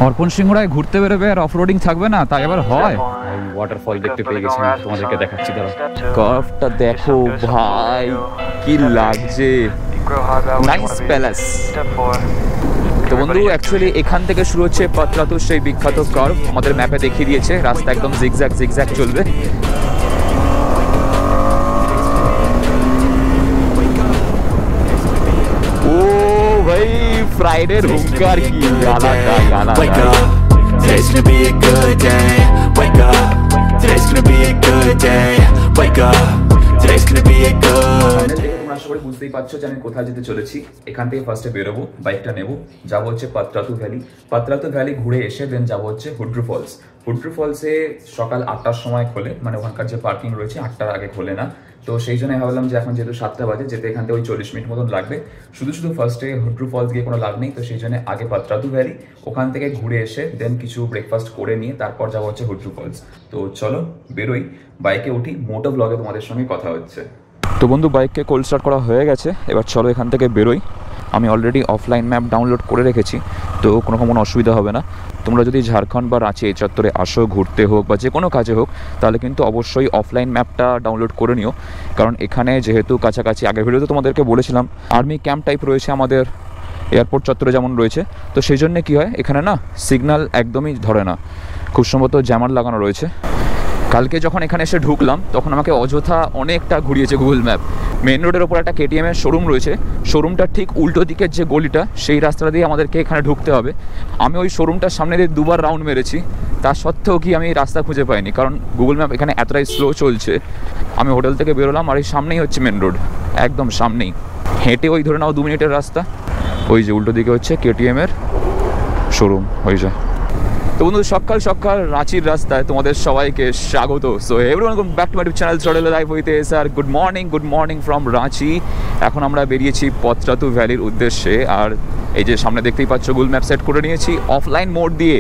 অর্পণ সিংহরায় ঘুরতে বেরোবে আর অফরোডিং থাকবে না, তাই আবার হয়। ওয়াটারফল দেখতে পেয়ে গেছি, তোমাদেরকে দেখাচ্ছি। দাঁড়াও, কার্ভটা দেখো ভাই, কি লাগছে, নাইস প্যালেস। তো বন্ধু, অ্যাকচুয়ালি এখান থেকে শুরু হচ্ছে পাতরাতুর সেই বিখ্যাত কার্ভ। আমাদের ম্যাপে দেখিয়ে দিয়েছে, রাস্তা একদম জিগজ্যাগ জিগজ্যাগ চলবে। ও ভাই, ফ্রাইডের হুঙ্কার কি আলাদা আলাদা। Today's gonna be a good day. Wake up. Today's gonna be a good day. Wake up. Today's gonna be a good day. তোমরা আশা করি বুঝতেই পারছো যে আমি কোথায় যেতে চলেছি। এখান থেকে ফার্স্টে বেরোবো, বাইকটা নেবো, যাবো হচ্ছে পাতরাতু ভ্যালি। পাতরাতু ভ্যালি ঘুরে এসে দেন যাবো হচ্ছে হুড্রু ফলস। হুড্রু ফলসে সকাল 8টার সময় খোলে, মানে ওখানকার যে পার্কিং রয়েছে 8টার আগে খোলে না। তো সেই জন্য ভাবলাম যে এখন যেহেতু 7টা বাজে, যেতে এখান থেকে ওই 40 মিনিট মতন লাগবে। শুধু ফার্স্টে হুড্রু ফলস গিয়ে কোনো লাভ নেই, তো সেই জন্য আগে পাতরাতু ভ্যালি, ওখান থেকে ঘুরে এসে দেন কিছু ব্রেকফাস্ট করে নিয়ে তারপর যাবো হচ্ছে হুড্রু ফলস। তো চলো বেরোই, বাইকে উঠি, মোটো ব্লগে তোমাদের সঙ্গে কথা হচ্ছে। তো বন্ধু, বাইককে কোল্ড স্টার্ট করা হয়ে গেছে, এবার চলো এখান থেকে বেরোই। আমি অলরেডি অফলাইন ম্যাপ ডাউনলোড করে রেখেছি, তো কোনো অসুবিধা হবে না। তোমরা যদি ঝাড়খণ্ড বা রাঁচি এই চত্বরে আসো, ঘুরতে হোক বা যে কোনো কাজে হোক, তাহলে কিন্তু অবশ্যই অফলাইন ম্যাপটা ডাউনলোড করে নিও। কারণ এখানে যেহেতু কাছাকাছি, আগের ভিডিওতে তোমাদেরকে বলেছিলাম আর্মি ক্যাম্প টাইপ রয়েছে আমাদের এয়ারপোর্ট চত্বরে যেমন রয়েছে, তো সেই জন্য কী হয়, এখানে না সিগন্যাল একদমই ধরে না, খুব সম্ভবত জ্যামার লাগানো রয়েছে। কালকে যখন এখানে এসে ঢুকলাম তখন আমাকে অযথা অনেকটা ঘুরিয়েছে গুগল ম্যাপ। মেন রোডের ওপর একটা কেটিএমের শোরুম রয়েছে, শোরুমটার ঠিক উল্টো দিকের যে গলিটা, সেই রাস্তাটা দিয়ে আমাদেরকে এখানে ঢুকতে হবে। আমি ওই শোরুমটার সামনে দিয়ে দুবার রাউন্ড মেরেছি, তা সত্ত্বেও কি আমি রাস্তা খুঁজে পাইনি, কারণ গুগল ম্যাপ এখানে এতটাই স্লো চলছে। আমি হোটেল থেকে বেরোলাম আর এই সামনেই হচ্ছে মেন রোড, একদম সামনেই, হেঁটে ওই ধরে নাও 2 মিনিটের রাস্তা। ওই যে উল্টো দিকে হচ্ছে কেটিএমের শোরুম, হয়ে যায়। তো বন্ধু, সকাল সকাল রাঁচির রাস্তায় তোমাদের সবাইকে স্বাগত। So everyone, welcome back to my YouTube channel চড়েল life with SR. Good morning from Ranchi. এখন আমরা বেরিয়েছি পাতরাতু ভ্যালির উদ্দেশ্যে। আর এই যে সামনে দেখতেই পাচ্ছ, গুগল ম্যাপ সেট করে নিয়েছি অফলাইন মোড দিয়ে।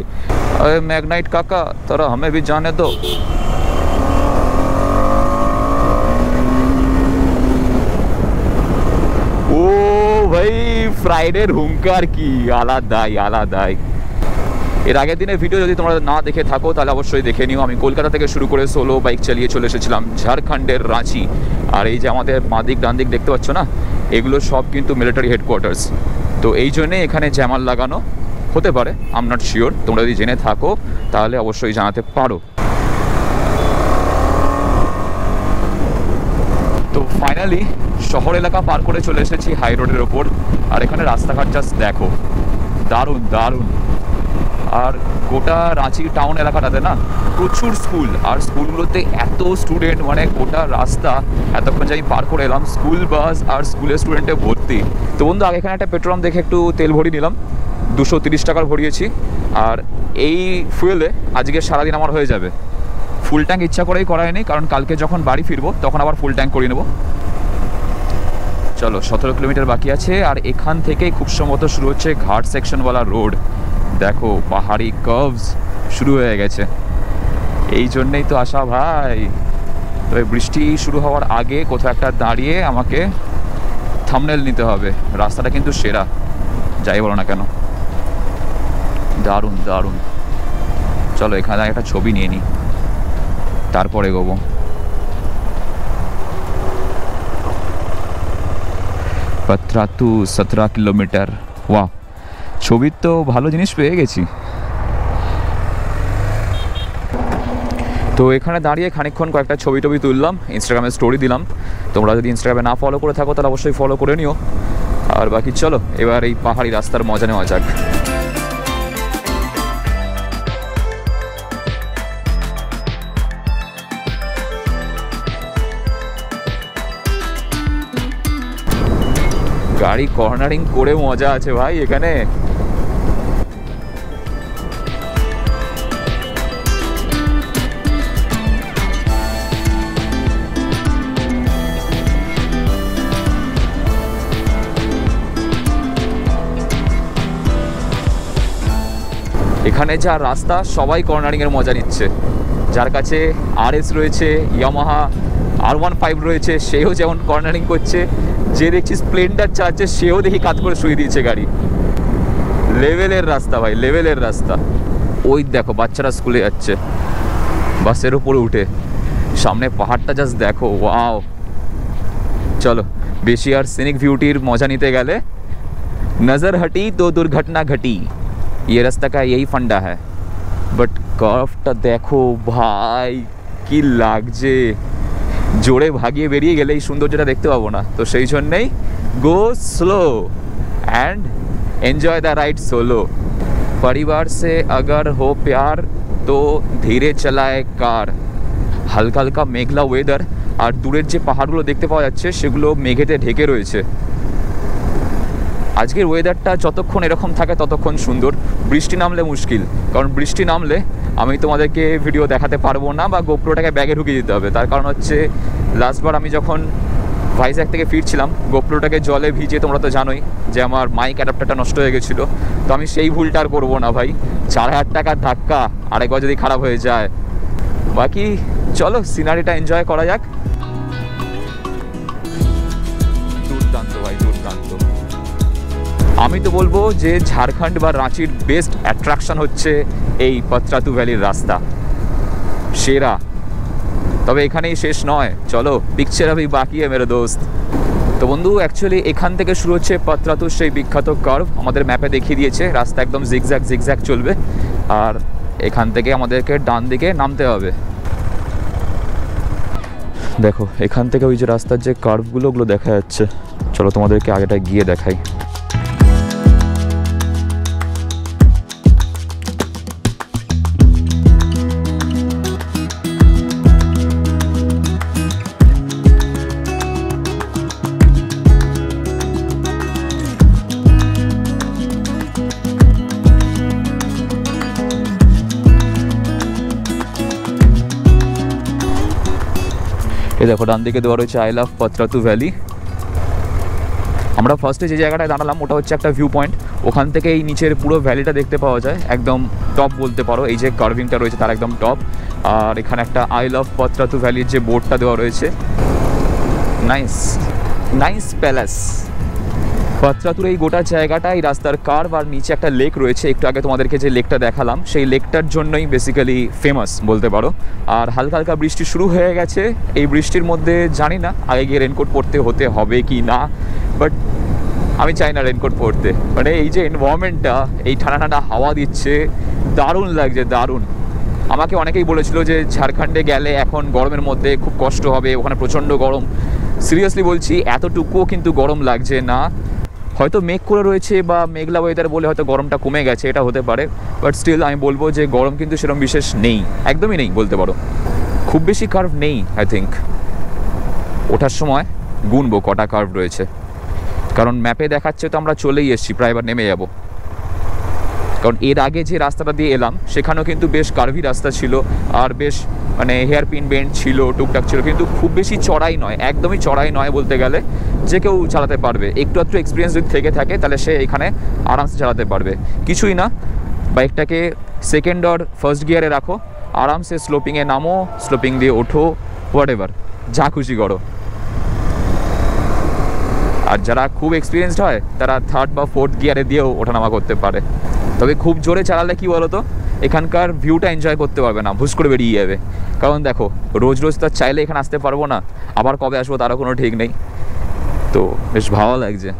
ম্যাগনাইট কাকা, তোরা হামে ভি জানে দো। ও ভাই, ফ্রাইডের হুঙ্কার কি আলাদাই। এর আগের দিনের ভিডিও যদি তোমরা না দেখে থাকো তাহলে অবশ্যই দেখে নিও। আমি কলকাতা থেকে শুরু করে সোলো বাইক চালিয়ে চলে এসেছিলাম ঝাড়খণ্ডের রাঁচি। আর এই যে আমাদের বাঁদিক ডান দিক দেখতে পাচ্ছ না, এগুলো সব কিন্তু মিলিটারি হেডকোয়ার্টার্স। তো এই জন্যে এখানে জ্যামার লাগানো হতে পারে, আই এম নট শিওর। তোমরা যদি জেনে থাকো তাহলে অবশ্যই জানাতে পারো। তো ফাইনালি শহর এলাকা পার করে চলে এসেছি হাই রোডের ওপর। আর এখানে রাস্তাঘাট জাস্ট দেখো, দারুণ। আর গোটা রাঁচি টাউন এলাকাটাতে না প্রচুর স্কুল, আর স্কুলগুলোতে এত স্টুডেন্ট, মানে গোটা রাস্তা এতক্ষণ যে আমি পার করে এলাম স্কুল বাস আর স্কুলের স্টুডেন্টে ভর্তি। তো বন্ধু, আগে এখানে একটা পেট্রোল পাম্প দেখে একটু তেল ভরিয়ে নিলাম, 230 টাকার ভরিয়েছি। আর এই ফুয়েলে আজকে সারাদিন আমার হয়ে যাবে। ফুল ট্যাঙ্ক ইচ্ছা করেই করায়নি, কারণ কালকে যখন বাড়ি ফিরবো তখন আবার ফুল ট্যাঙ্ক করিয়ে নেবো। চলো, 17 কিলোমিটার বাকি আছে। আর এখান থেকেই খুব সম্ভবত শুরু হচ্ছে ঘাট সেকশনওয়ালা রোড। দেখো, পাহাড়ি কার্ভস শুরু হয়ে গেছে, এই জন্যেই তো আসা ভাই। তবে বৃষ্টি শুরু হওয়ার আগে কোথাও একটা দাঁড়িয়ে আমাকে থাম্বনেল নিতে হবে। রাস্তাটা কিন্তু সেরা, যাই বলো না কেন, দারুণ। চলো এখানে একটা ছবি নিয়ে নিই, তারপরে এগোবো। পাতরাতু 17 কিলোমিটার। ওয়াও, ছবির তো ভালো জিনিস পেয়ে গেছি। তো এখানে দাঁড়িয়ে খানিকক্ষণ কয়েকটা ছবি তুললাম, ইনস্টাগ্রামে স্টোরি দিলাম। তোমরা যদি ইনস্টাগ্রামে না ফলো করে থাকো তাহলে অবশ্যই ফলো করে নিও। আর বাকি চলো এবার এই পাহাড়ি রাস্তার মজা নেওয়া যাক। গাড়ি কর্নারিং করে মজা আছে ভাই এখানে। এখানে যা রাস্তা, সবাই কর্নারিংয়ের মজা নিচ্ছে। যার কাছে RS রয়েছে, ইয়ামাহা R15 রয়েছে, সেও যেমন কর্নারিং করছে। যে দেখছি স্প্লেন্ডার চালাচ্ছে, সেও দেখি কাজ করে শুয়ে দিয়েছে গাড়ি। লেভেলের রাস্তা ভাই, লেভেলের রাস্তা। ওই দেখো বাচ্চারা স্কুলে যাচ্ছে বাসের উপরে উঠে, সামনে পাহাড়টা জাস্ট দেখো, ওয়াও। চলো, বেশি আর সিনিক বিউটির মজা নিতে গেলে नजर हटी तो दुर्घटना घटी, ये रास्ता का यही फंडा है। বাট কার্ভটা দেখো ভাই, কি লাগছে। জোরে ভাগিয়ে বেরিয়ে গেলে এই সৌন্দর্যটা দেখতে পাবো না, তো সেই জন্যেই গো slow and enjoy the ride solo. परिवार से अगर हो प्यार तो धीरे चलाए कार। হালকা হালকা মেঘলা ওয়েদার, আর দূরের যে পাহাড়গুলো দেখতে পাওয়া যাচ্ছে সেগুলো মেঘেতে ঢেকে রয়েছে। আজকের ওয়েদারটা যতক্ষণ এরকম থাকে ততক্ষণ সুন্দর। বৃষ্টি নামলে মুশকিল, কারণ বৃষ্টি নামলে আমি তোমাদেরকে ভিডিও দেখাতে পারবো না, বা গোপ্রোটাকে ব্যাগে ঢুকিয়ে দিতে হবে। তার কারণ হচ্ছে লাস্টবার আমি যখন ভাইজ্যাগ থেকে ফিরছিলাম, গোপ্রোটাকে জলে ভিজিয়ে, তোমরা তো জানোই যে আমার মাইক অ্যাডাপ্টারটা নষ্ট হয়ে গেছিলো। তো আমি সেই ভুলটা আর করবো না ভাই। 4000 টাকার ধাক্কা আরেকবার যদি খারাপ হয়ে যায়। বাকি চলো সিনারিটা এনজয় করা যাক। দুর্দান্ত ভাই, দুর্দান্ত। আমি তো বলবো যে ঝাড়খণ্ড বা রাঁচির বেস্ট অ্যাট্রাকশন হচ্ছে এই পত্রাতু ভ্যালির রাস্তা, সেরা। তবে এখানেই শেষ নয়, চলো পিকচার আভি বাকি है मेरे दोस्त। তো বন্ধু, অ্যাকচুয়ালি এখান থেকে শুরু হচ্ছে পত্রাতুর সেই বিখ্যাত কার্ভ। আমাদের ম্যাপে দেখিয়ে দিয়েছে রাস্তা একদম জিগজ্যাগ জিগজ্যাগ চলবে, আর এখান থেকে আমাদেরকে ডান দিকে নামতে হবে। দেখো এখান থেকে ওই যে রাস্তার যে কার্ভগুলো, ওগুলো দেখা যাচ্ছে। চলো তোমাদেরকে আগেটা গিয়ে দেখাই। এই দেখো ডান দিকে দেওয়া রয়েছে আই লাভ পত্রাতু ভ্যালি। আমরা ফার্স্টে যে জায়গাটায় দাঁড়ালাম ওটা হচ্ছে একটা ভিউ পয়েন্ট। ওখান থেকে এই নিচের পুরো ভ্যালিটা দেখতে পাওয়া যায়, একদম টপ বলতে পারো। এই যে কার্ভিংটা রয়েছে তার একদম টপ। আর এখানে একটা আই লাভ পত্রাতু ভ্যালির যে বোর্ডটা দেওয়া রয়েছে, নাইস নাইস প্যালেস। পত্রাতুর এই গোটা জায়গাটা, এই রাস্তার কার্ভ, আর নিচে একটা লেক রয়েছে। একটু আগে তোমাদেরকে যে লেকটা দেখালাম সেই লেকটার জন্যই বেসিক্যালি ফেমাস বলতে পারো। আর হালকা হালকা বৃষ্টি শুরু হয়ে গেছে। এই বৃষ্টির মধ্যে জানি না আগে গিয়ে রেনকোট পরতে হতে হবে কি না, বাট আমি চাই না রেনকোট পরতে। মানে এই যে এনভায়রনমেন্টটা, এই ঠান্ডা ঠান্ডা হাওয়া দিচ্ছে, দারুণ লাগছে, দারুণ। আমাকে অনেকেই বলেছিল যে ঝাড়খণ্ডে গেলে এখন গরমের মধ্যে খুব কষ্ট হবে, ওখানে প্রচণ্ড গরম। সিরিয়াসলি বলছি, এতটুকুও কিন্তু গরম লাগছে না। হয়তো মেঘ করে রয়েছে বা মেঘলা ওয়েদার বলে হয়তো গরমটা কমে গেছে, এটা হতে পারে। বাট স্টিল আমি বলবো যে গরম কিন্তু সেরকম বিশেষ নেই, একদমই নেই বলতে পারো। খুব বেশি কার্ভ নেই আই থিঙ্ক। ওঠার সময় গুনবো কটা কার্ভ রয়েছে, কারণ ম্যাপে দেখাচ্ছে তো আমরা চলেই এসেছি, প্রায় এবার নেমে যাব। কারণ এর আগে যে রাস্তাটা দিয়ে এলাম সেখানেও কিন্তু বেশ কার্ভি রাস্তা ছিল, আর বেশ মানে হেয়ার পিন বেন্ড ছিল, টুকটাক ছিল, কিন্তু খুব বেশি চড়াই নয়, একদমই চড়াই নয় বলতে গেলে। যে কেউ চালাতে পারবে, একটু একটু এক্সপিরিয়েন্স যদি থেকে থাকে তাহলে সে এখানে আরামসে চালাতে পারবে। কিছুই না, বাইকটাকে সেকেন্ড আর ফার্স্ট গিয়ারে রাখো, আরামসে স্লোপিংয়ে নামো, স্লোপিং দিয়ে ওঠো, হোয়াট এভার, যা খুশি করো। আর যারা খুব এক্সপিরিয়েন্সড হয় তারা থার্ড বা ফোর্থ গিয়ারে দিয়েও ওঠানামা করতে পারে। তবে খুব জোরে চালালে কি বলো তো, এখানকার ভিউটা এনজয় করতে পারবে না, ভুস করে বেরিয়ে যাবে। কারণ দেখো রোজ রোজ তো চাইলে এখানে আসতে পারবো না, আবার কবে আসবো তারও কোনো ঠিক নেই। তো বেশ ভালো লাগছে।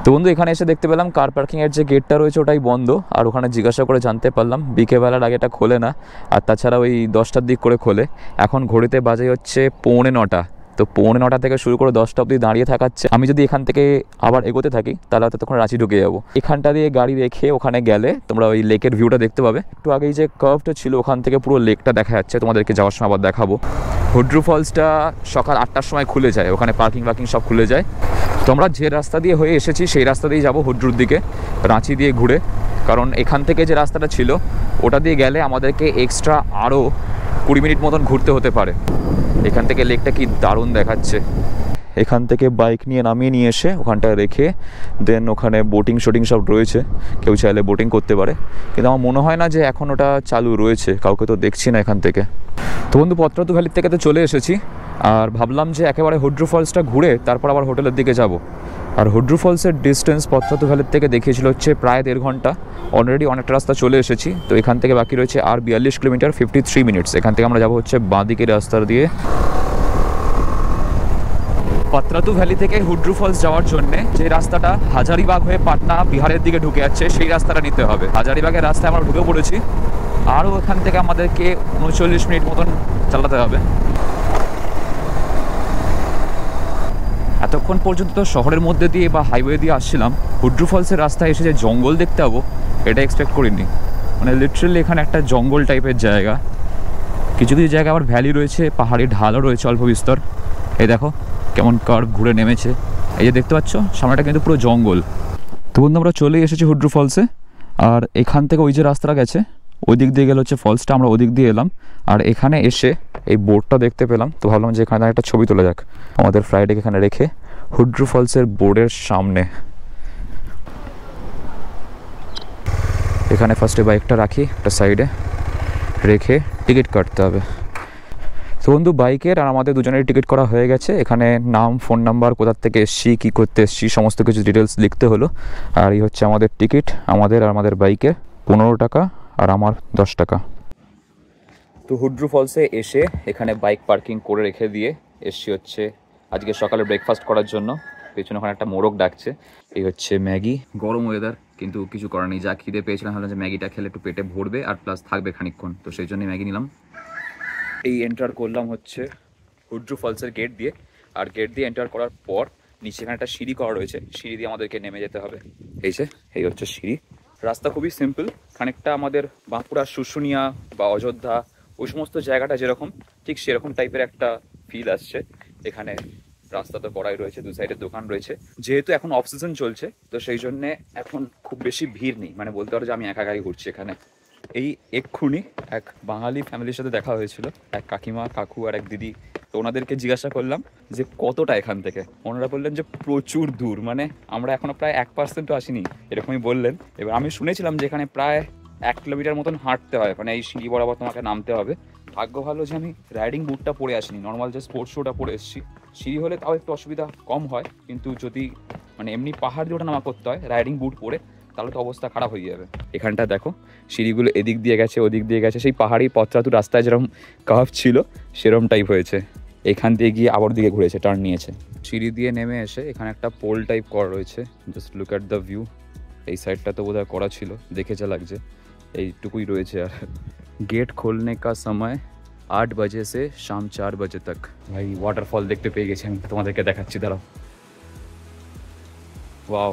তো বন্ধু, এখানে এসে দেখতে পেলাম কার পার্কিংয়ের যে গেটটা রয়েছে ওটাই বন্ধ। আর ওখানে জিজ্ঞাসা করে জানতে পারলাম বিকেলবেলার আগে এটা খোলে না, আর তাছাড়া ওই 10টার দিক করে খোলে। এখন ঘড়িতে বাজে হচ্ছে 8:45। তো 8:45 থেকে শুরু করে 10টা অবধি দাঁড়িয়ে থাকাচ্ছে। আমি যদি এখান থেকে আবার এগোতে থাকি তাহলে হয়তো তখন রাঁচি ঢুকে যাবো। এখানটা দিয়ে গাড়ি রেখে ওখানে গেলে তোমরা ওই লেকের ভিউটা দেখতে পাবে। একটু আগেই যে কার্ভটা ছিল ওখান থেকে পুরো লেকটা দেখা যাচ্ছে, তোমাদেরকে যাওয়ার সময় আবার দেখাবো। হুড্রু ফলসটা সকাল 8টার সময় খুলে যায়, ওখানে পার্কিং সব খুলে যায়। তো আমরা যে রাস্তা দিয়ে হয়ে এসেছি সেই রাস্তা দিয়েই যাবো হুড্রুর দিকে, রাঁচি দিয়ে ঘুরে। কারণ এখান থেকে যে রাস্তাটা ছিল ওটা দিয়ে গেলে আমাদেরকে এক্সট্রা আরও 20 মিনিট মতন ঘুরতে হতে পারে। এখান থেকে লেকটা কি দারুণ দেখাচ্ছে। এখান থেকে বাইক নিয়ে নামিয়ে নিয়ে এসে ওখানটায় রেখে দেন ওখানে বোটিং শোটিং সব রয়েছে, কেউ চাইলে বোটিং করতে পারে। কিন্তু আমার মনে হয় না যে এখন ওটা চালু রয়েছে, কাউকে তো দেখছি না এখান থেকে। তো বন্ধু, পত্রাতু ভ্যালির থেকে তো চলে এসেছি, আর ভাবলাম যে একেবারে হুড্রু ফলসটা ঘুরে তারপর আবার হোটেলের দিকে যাব। আর হুড্রু ফলসের ডিস্টেন্স পত্রাতু ভ্যালির থেকে দেখিয়েছিল হচ্ছে প্রায় 1.5 ঘন্টা। অলরেডি অনেকটা রাস্তা চলে এসেছি, তো এখান থেকে বাকি রয়েছে আর 42 কিলোমিটার 53 মিনিটস। এখান থেকে আমরা যাবো হচ্ছে বাঁদিকের রাস্তা দিয়ে। পত্রাতু ভ্যালি থেকে হুড্রু ফলস যাওয়ার জন্য যে রাস্তাটা হাজারিবাগ হয়ে পাটনা বিহারের দিকে ঢুকে যাচ্ছে সেই রাস্তাটা নিতে হবে। হাজারিবাগের রাস্তায় আমরা ঢুকে পড়েছি, আরও এখান থেকে আমাদেরকে 39 মিনিট মতন চালাতে হবে। এতক্ষণ পর্যন্ত তো শহরের মধ্যে দিয়ে বা হাইওয়ে দিয়ে আসছিলাম, হুড্রু ফলসের রাস্তায় এসে যে জঙ্গল দেখতে পাবো এটা এক্সপেক্ট করিনি। মানে লিটারালি এখানে একটা জঙ্গল টাইপের জায়গা। কিছু কিছু জায়গায় আবার ভ্যালি রয়েছে, পাহাড়ি ঢালও রয়েছে অল্প বিস্তর। এই দেখো কেমন কার্ভ ঘুরে নেমেছে। এই যে দেখতে পাচ্ছ সামনেটা কিন্তু পুরো জঙ্গল। তো বন্ধু আমরা চলে এসেছি হুড্রু ফলসে। আর এখান থেকে ওই যে রাস্তাটা গেছে ওই দিক দিয়ে গেলে হচ্ছে ফলসটা, আমরা ওদিক দিয়ে এলাম। আর এখানে এসে এই বোর্ডটা দেখতে পেলাম, তো ভাবলাম যে এখানে একটা ছবি তোলা যাক আমাদের ফ্লাইটে এখানে রেখে হুড্রু ফলসের বোর্ডের সামনে। এখানে ফার্স্টে বাইকটা রাখি একটা সাইডে রেখে টিকিট কাটতে হবে। তো বন্ধু বাইকের আর আমাদের দুজনের টিকিট করা হয়ে গেছে। এখানে নাম, ফোন নাম্বার, কোথার থেকে এসছি, কী করতে এসছি সমস্ত কিছু ডিটেলস লিখতে হলো। আর এই হচ্ছে আমাদের টিকিট, আমাদের আর আমাদের বাইকের 15 টাকা আর আমার 10 টাকা। তো হুড্রু ফলসে এসে এখানে বাইক পার্কিং করে রেখে দিয়ে এসছি হচ্ছে আজকে সকালে ব্রেকফাস্ট করার জন্য। পেছনে ওখানে একটা মোরগ ডাকছে। এই হচ্ছে ম্যাগি। গরম ওয়েদার কিন্তু কিছু করার নেই, যা খিদে পেয়েছিলাম ভাবলাম যে ম্যাগিটা খেলে একটু পেটে ভরবে আর প্লাস থাকবে খানিকক্ষণ, তো সেই জন্যই ম্যাগি নিলাম। এই এন্টার করলাম হচ্ছে হুড্রু ফলসের গেট দিয়ে। আর গেট দিয়ে এন্টার করার পর নিচে এখানে একটা সিঁড়ি করা রয়েছে, সিঁড়ি দিয়ে আমাদেরকে নেমে যেতে হবে। এই হচ্ছে সিঁড়ি। রাস্তা খুবই সিম্পল, খানিকটা আমাদের বাঁকুড়া, শুশুনিয়া বা অযোধ্যা ওই সমস্ত জায়গাটা যেরকম ঠিক সেরকম টাইপের একটা ফিল আসছে। এখানে রাস্তা তো করাই রয়েছে, দু সাইডে দোকান রয়েছে। যেহেতু এখন অফ সিজন চলছে তো সেই জন্যে এখন খুব বেশি ভিড় নেই, মানে বলতে পারো যে আমি একা একাই ঘুরছি এখানে। এই এক্ষুনি এক বাঙালি ফ্যামিলির সাথে দেখা হয়েছিল, এক কাকিমা, কাকু আর এক দিদি। তো ওনাদেরকে জিজ্ঞাসা করলাম যে কতটা এখান থেকে। ওনারা বললেন যে প্রচুর দূর, মানে আমরা এখনো প্রায় 1%ও আসিনি এরকমই বললেন। এবার আমি শুনেছিলাম যে এখানে প্রায় 1 কিলোমিটার মতন হাঁটতে হয়, মানে এই সিঁড়ি বরাবর তোমাকে নামতে হবে। ভাগ্য ভালো যে আমি রাইডিং বুটটা পরে আসিনি, নর্মাল যে স্পোর্টস শুটা পরে এসেছি। সিঁড়ি হলে তাও একটু অসুবিধা কম হয়, কিন্তু যদি মানে এমনি পাহাড় দিয়ে ওঠা নামা করতে হয় রাইডিং বুট পরে তাহলে তো অবস্থা খারাপ হয়ে যাবে। এখানটা দেখো সিঁড়িগুলো এদিক দিয়ে গেছে ওদিক দিয়ে গেছে, সেই পাহাড়ি পথরাতু রাস্তায় যেরকম কার্ভ ছিল সেরকম টাইপ হয়েছে। এখান দিয়ে গিয়ে আবার দিকে ঘুরেছে, টার্ন নিয়েছে। সিঁড়ি দিয়ে নেমে এসে এখানে একটা পোল টাইপ করা রয়েছে, just look at the view. এই সাইডটা তো বোধহয় করা ছিল, দেখে যা লাগছে এইটুকুই রয়েছে। আর गेट खोलने का समय 8 बजे से शाम 4 बजे तक। भाई वाटरफॉल देखते पे গেছি আমি, তোমাদেরকে দেখাচ্ছি, দাঁড়াও। ওয়াও,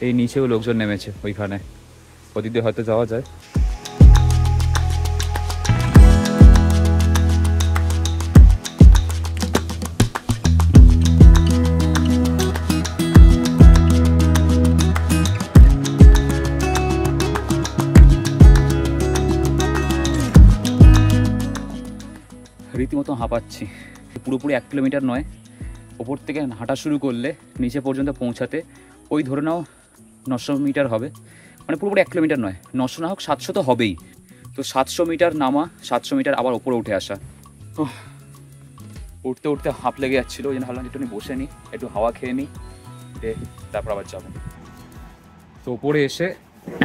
এই নিচেও লোকজন নেমেছে ওইখানে, ওদিক দিয়ে হয়তো যাওয়া যায়। রীতিমতো হাঁপাচ্ছি। পুরোপুরি 1 কিলোমিটার নয়, ওপর থেকে হাঁটা শুরু করলে নিচে পর্যন্ত পৌঁছাতে ওই ধরে নাও 900 মিটার হবে। মানে পুরোপুরি 1 কিলোমিটার নয়, 900 না হোক 700 তো হবেই। তো 700 মিটার নামা, 700 মিটার আবার ওপরে উঠে আসা। উঠতে উঠতে হাঁপ লেগে যাচ্ছিলো, ওই জন্য ভাবলাম একটু বসে নিই, একটু হাওয়া খেয়ে নিই, তারপর আবার যাবো। তো ওপরে এসে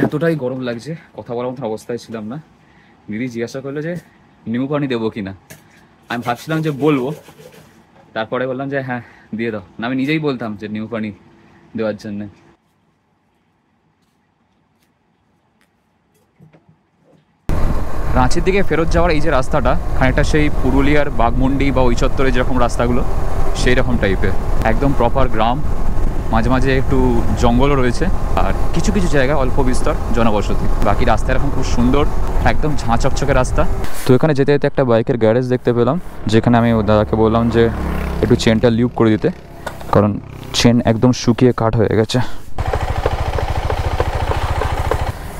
এতটাই গরম লাগছে, কথা বলার মতো অবস্থায় ছিলাম না। দিদি জিজ্ঞাসা করলো যে নিম্বু পানি দেবো কিনা। আমি ভাবছিলাম যে বলবো, তারপরে বললাম যে হ্যাঁ দিয়ে দাও। না আমি নিজেই বলতাম যে নিম্বু পানি দেওয়ার জন্য। রাঁচির দিকে ফেরত যাওয়ার এই যে রাস্তাটা খানিকটা সেই পুরুলিয়ার বাঘমুন্ডি বা ওই চত্বরে যেরকম রাস্তাগুলো সেই রকম টাইপের, একদম প্রপার গ্রাম, মাঝে মাঝে একটু জঙ্গলও রয়েছে আর কিছু কিছু জায়গায় অল্প বিস্তর জনবসতি। বাকি রাস্তা এরকম খুব সুন্দর, একদম ঝাঁ চকচকে রাস্তা। তো এখানে যেতে যেতে একটা বাইকের গ্যারেজ দেখতে পেলাম, যেখানে আমি দাদাকে বললাম যে একটু চেনটা লিউপ করে দিতে, কারণ চেন একদম শুকিয়ে কাঠ হয়ে গেছে।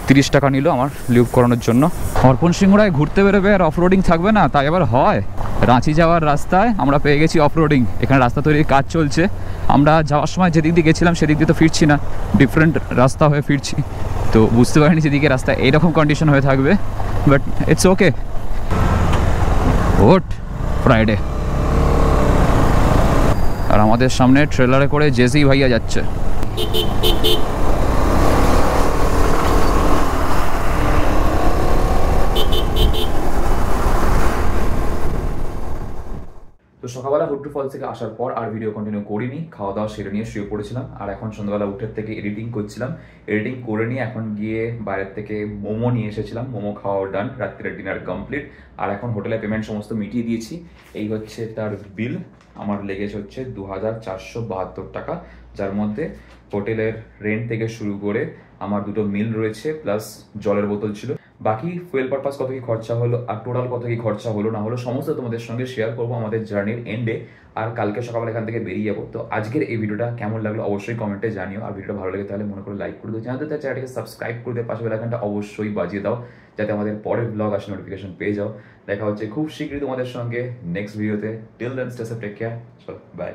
30 টাকা নিল আমার লিউপ করানোর জন্য। অর্পণ সিংহরায় ঘুরতে বেরোবে আর অফরোডিং থাকবে না, তাই আবার হয়? রাঁচি যাওয়ার রাস্তায় আমরা পেয়ে গেছি অফরোডিং। এখানে রাস্তা তৈরির কাজ চলছে। আমরা যাওয়ার সময় যেদিক দিয়ে গেছিলাম সেদিক দিয়ে তো ফিরছি না, ডিফারেন্ট রাস্তা হয়ে ফিরছি। তো বুঝতে পারিনি সেদিকে রাস্তা এইরকম কন্ডিশন হয়ে থাকবে, বাট ইটস ওকে। ওট ফ্রাইডে আর আমাদের সামনে ট্রেলারে করে জেসি ভাইয়া যাচ্ছে। তো সকালবেলা হুড্রু ফলস থেকে আসার পর আর ভিডিও কন্টিনিউ করিনি, খাওয়া দাওয়া সেরে নিয়ে শুয়ে পড়েছিলাম। আর এখন সন্ধ্যাবেলা উঠের থেকে এডিটিং করছিলাম, এডিটিং করে নিয়ে এখন গিয়ে বাইরের থেকে মোমো নিয়ে এসেছিলাম, মোমো খাওয়া ডান, রাত্রের ডিনার কমপ্লিট। আর এখন হোটেলে পেমেন্ট সমস্ত মিটিয়ে দিয়েছি। এই হচ্ছে তার বিল, আমার লেগেছে হচ্ছে 2472 টাকা, যার মধ্যে হোটেলের রেন্ট থেকে শুরু করে আমার দুটো মিল রয়েছে, প্লাস জলের বোতল ছিল। বাকি ফুয়েল পারপাস কত কি খরচা হলো আর টোটাল কত কি খরচা হলো না হলো সমস্ত তোমাদের সঙ্গে শেয়ার করবো আমাদের জার্নির এন্ডে। আর কালকে সকালে এখান থেকে বেরিয়ে যাবো। তো আজকের এই ভিডিওটা কেমন লাগলো অবশ্যই কমেন্টে জানিও। আর ভিডিওটা ভালো লাগে তাহলে মনে করে লাইক করে দিও, জানাতে তার চ্যানেলটাকে সাবস্ক্রাইব করে দিয়ে পাশে বেল আইকনটা অবশ্যই বাজিয়ে দাও, যাতে আমাদের পরের ব্লগ আসে নোটিফিকেশন পেয়ে যাও। দেখা হচ্ছে খুব শীঘ্রই তোমাদের সঙ্গে নেক্সট ভিডিওতে। Till then stay safe, take care, চলো বাই।